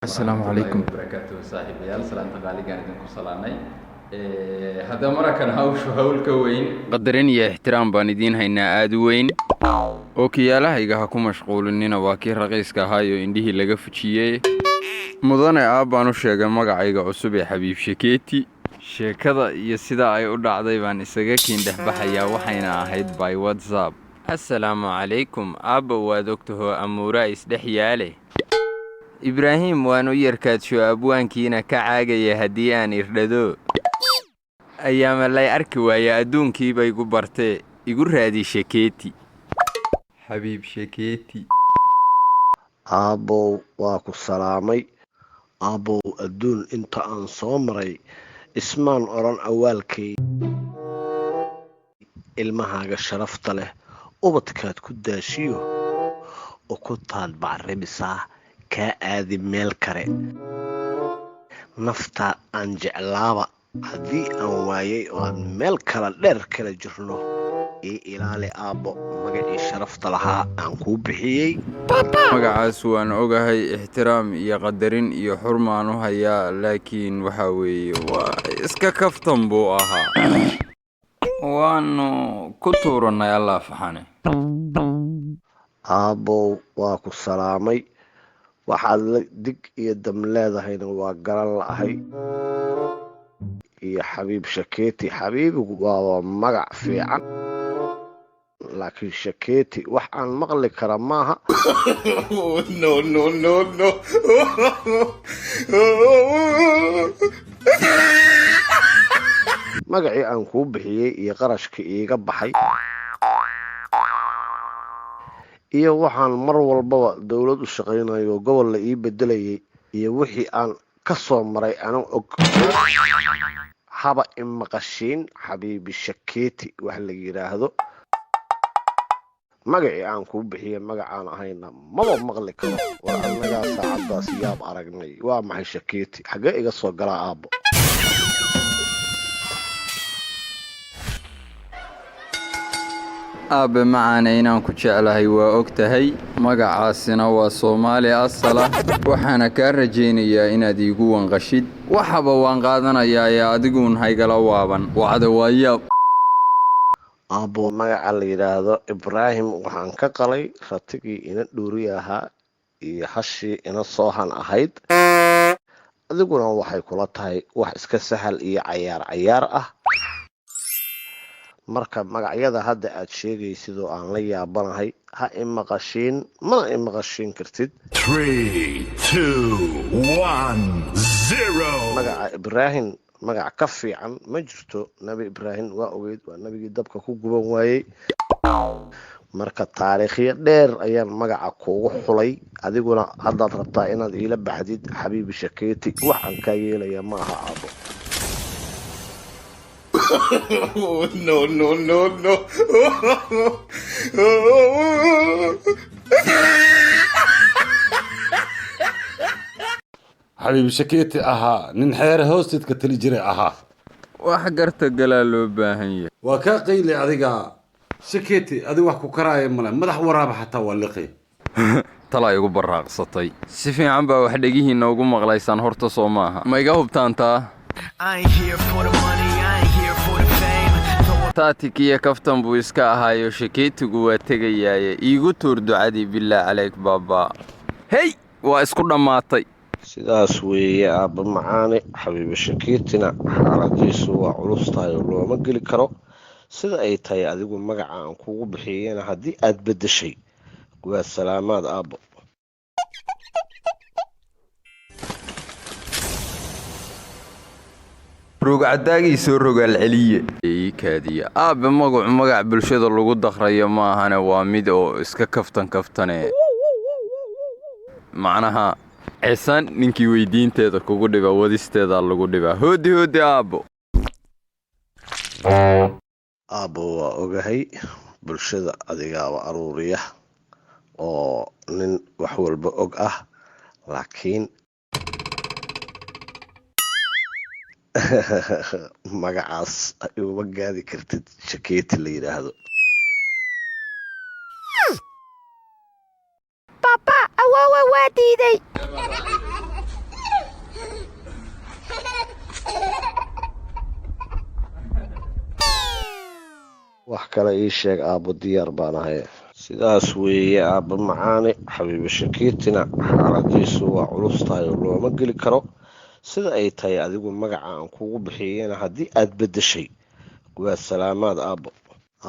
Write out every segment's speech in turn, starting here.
السلام ورحمة الله عليكم. وبركاته صاحب يال سلام تقالي كان idinku salaanay hada marakan hawlka weyn qadarin iyo ixtiraam baan idiin haynaa aad u weyn oo kiyaalahayga ha ku mashquulinina waa kii raqiiska ahaayo indhihii laga fujiyey mudane aabbaan u sheegay magacayga cusub ee xabiib shakeeti sheekada iyo sida ay u dhacday baan isaga kiindhexbaxayaa waxayna ahayd by whatsapp. assalaamu calaykum aabba waad ogtaho amuuraa isdhex yaale ibraahim waan u yarkaadsho abwaankiina ka caagaya haddii aan irdhado ayaama lay arki waaya adduunkiiba igu bartee igu raadi shakeeti xabiib shakeeti. aabbow waa ku salaamay aabbow adduun inta aan soo maray ismaan odhan awaalkay ilmahaaga sharafta leh ubadkaad ku daashiyo oo ku taad bacrimisaa kaa aadi meel kale naftaa aan jeclaaba haddii aan waayay oo aan meel kala dheer kala jirno ii ilaali aabbo magacii sharafta lahaa aan kuu bixiyey. magacaas waan ogahay ixtiraam iyo qadarin iyo xurmaan u hayaa laakiin waxaa weeye waa iska kaftan buu ahaa waanu ku tuurannay allah faxane. aabbow waa ku salaamay waxaad la dig iyo dam leedahayna waa garan la'ahay iyo xabiib shakeeti xabiibigu waa magac fiican laakiin shakeeti wax aan maqli kara maaha. magacii aan kuu bixiyey iyo qarashka iiga baxay iyo waxaan mar walbaba dowlad u shaqaynayo gobol la ii bedelayay iyo wixii aan ka soo maray anuu og haba imaqashiin xabiibi shakeeti wax la yidhaahdo magacii aan kuu bixiyey magacaan ahayna maba maqli karo waa annagaa saacaddaas yaab aragnay waa maxay shakeeti xaggee iga soo galaa aabbo. aabbe macaana inaan ku jeclahay waa og tahay magacaasina waa soomaali asala waxaana kaa rajaynayaa inaad iigu wanqashid waxaba waan qaadanayaa ee adiguun haygala waaban wacda waa yaab. aabbo magaca la yidhaahdo ibraahim waxaan ka qalay ratigii ina dhuuri ahaa iyo hashii ina soohan ahayd adiguna waxay kula tahay wax iska sahal iyo cayaar ah marka magacyada hadda aad sheegaysidoo aan la yaabanahay ha imaqashiin mana imaqashiin kartid. 3, 2, 1, 0 magaca ibraahim magac ka fiican ma jirto nabi ibraahim waa ogeyd waa nabigii dabka ku guban waayey marka taariikhyo dheer ayaan magaca kuugu xulay adiguna haddaad rabtaa inaad iila baxdid xabiibi shakeeti waxaan kaa yeelaya ma aha aabbo. xabiib shakeeti ahaa nin xeere hoosteedka tali jiray ahaa wax garta galaa loo baahan yahay waa kaa qayli adiga shakeeti adig wax ku karaaya male madax waraaba xataa waa liqi tala igu baraaqsatay si fiican baa wax dhegihiinna ugu maqlaysaan horta soo maaha ma iga hubtaantaa taatikiya kaftan buu iska ahaayo shakeetigu waa tegayaaye iigu tuur ducadii billaah calayk baabaa hey waa isku dhammaatay. sidaas weeye aabba macaane xabiibi shakeetina xaaladiisu waa culus tahay oo looma geli karo sida ay tahay adigu magaca aan kugu bixiyeyna haddii aad beddeshay waa salaamaad aabbo. rogcadaagii soo rogaal celiye ii kaadiya aabbe magacu magac bulshada lagu dakhrayo ma ahane waa mid oo iska kaftane macnaha cisaan ninkii weydiinteeda kugu dhiba wadisteedaa lagu dhibaa hoodi aabbo. aabbo waa ogahay bulshada adigaaba aruuriya oo nin wax walba og ah laakiin magacaas uma gaadi kartid shakeeti la yidhaahdo. baba awoowa waa diiday kale ii sheeg aabbo diyaar baan ahay sidaas weeye aabba macaane xabiibo shakiitina xaaladiisu waa culus tahay oo looma geli karo sida ay tahay adigu magaca aan kugu bixiyeyna haddii aad beddeshay waa salaamaad aabbo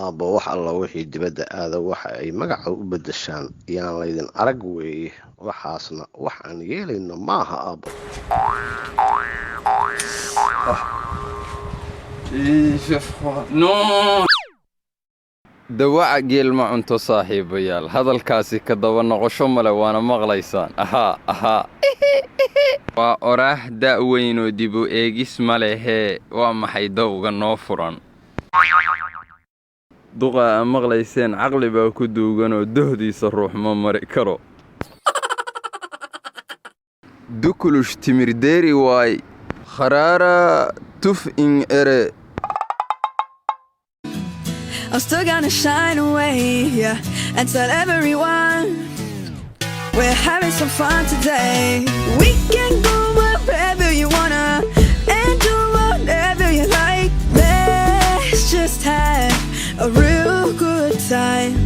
aabbo wax alla wixii dibadda aada waxa ay magaca u beddeshaan yaan laydin arag weeye waxaasna wax aan yeelayno maaha aabbo dawaca geel ma cunto saaxiibayaal hadalkaasi ka daba noqosho male waana maqlaysaan ahaa waa oraah da'weyn oo dib u eegis ma lehee waa maxay dawga noo furan duqa aa maqlayseen caqli baa ku duugan oo dohdiisa ruux ma mari karo dukulush timirdeeri waay kharaara tuf in ere I'm still gonna shine away, yeah, and tell everyone we're having some fun today. We can go wherever you wanna and do whatever you like. Let's just have a real good time.